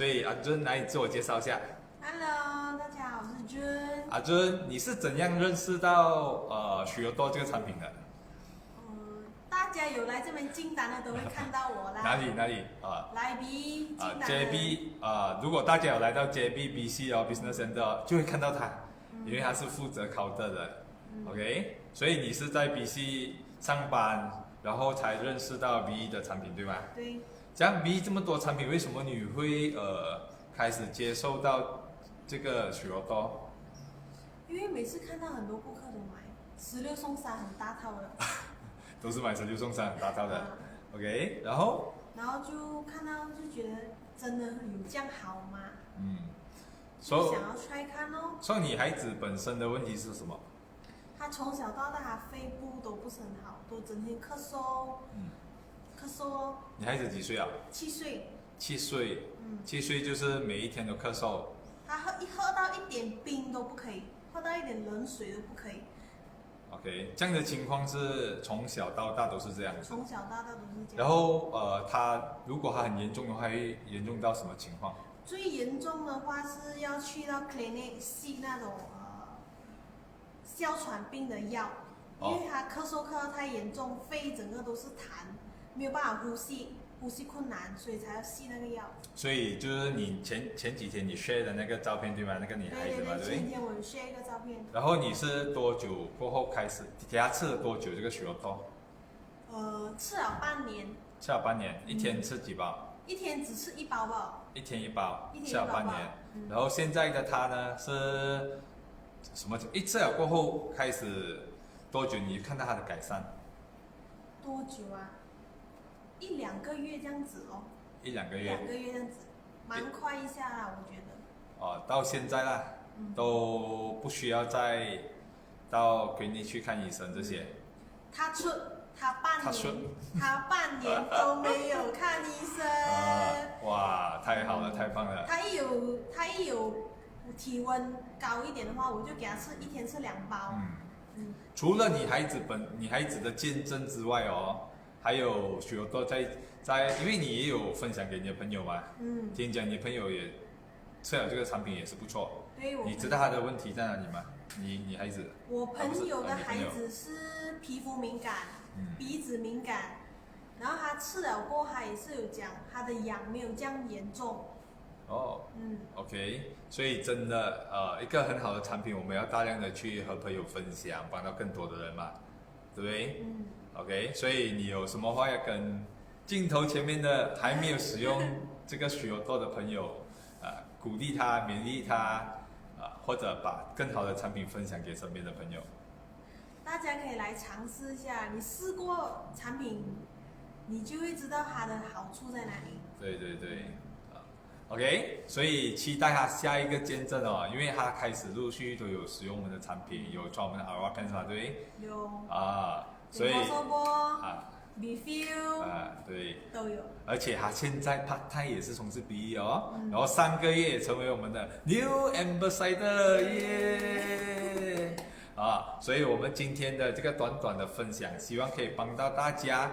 所以阿尊来自我介绍一下。Hello，大家好，我是君。阿尊，你是怎样认识到许多多这个产品的？大家有来这边进单的都会看到我啦。哪里啊？来 B 进单的。JB 如果大家有来到 JBBC Business Center 就会看到他，因为他是负责考的。OK， 所以你是在 BC 上班，然后才认识到 BE 的产品，对吗？对。这样 BE 这么多产品，为什么你会开始接受到这个许多多？因为每次看到很多顾客都买16送3很大套的。都是买16送3很大套的。OK， 然后就看到就觉得真的有这样好吗？就想要 try 看哦。所以你孩子本身的问题是什么？他从小到大，他肺部都不是很好，都整天咳嗽。咳嗽。你孩子几岁啊？7岁。7岁。7岁就是每一天都咳嗽。他喝到一点冰都不可以，喝到一点冷水都不可以。OK， 这样的情况是从小到大都是这样子。从小到大都是这样。然后如果他很严重的话，会严重到什么情况？最严重的话是要去到 clinic 吸那种哮喘病的药，因为他咳嗽到太严重，肺整个都是痰，没有办法呼吸困难，所以才要吸那个药。所以就是你前几天你 share 的那个照片对吗？那个女孩子嘛，对不对？前天我有 share 一个照片。然后你是多久过后开始给他吃了多久这个许多多？吃了半年。吃了半年，一天吃几包？一天只吃1包吧。一天1包，吃了一天1包半年。然后现在的他呢是什么？一吃了过后开始多久？你看到他的改善？多久啊？1、2个月这样子哦。1、2个月。2个月这样子，蛮快一下啦，我觉得。到现在啦，都不需要再到clinic去看医生这些。他半年都没有看医生。哇，太好了，太棒了。他一有体温高一点的话，我就给他一天吃2包。除了你孩子的见证之外还有许多在，因为你也有分享给你的朋友嘛。听讲你朋友也吃了这个产品也是不错。对。你知道他的问题在哪里吗？你孩子？我朋友的孩子是皮肤敏感，鼻子敏感，然后他吃了过后，他也是有讲他的痒没有这样严重。OK， 所以真的一个很好的产品，我们要大量的去和朋友分享，帮到更多的人嘛，对不对？OK， 所以你有什么话要跟镜头前面的还没有使用这个许多的朋友鼓励他、勉励他或者把更好的产品分享给身边的朋友？大家可以来尝试一下，你试过产品，你就会知道它的好处在哪里。对。OK， 所以期待他下一个见证因为他开始陆续都有使用我们的产品，有装我们的 Aura Pen 嘛，对？有。所以Refill 对，都有。而且他现在他也是从事 BE 然后3个月也成为我们的 New Ambassador 耶！所以我们今天的这个短短的分享，希望可以帮到大家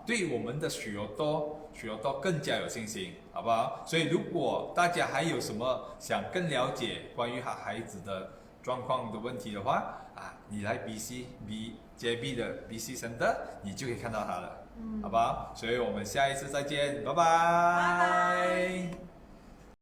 对我们的许多多更加有信心，好不好？所以如果大家还有什么想更了解关于他孩子的状况的问题的话你来 JB 的 BC Center， 你就可以看到他了，好不好？所以我们下一次再见，拜拜。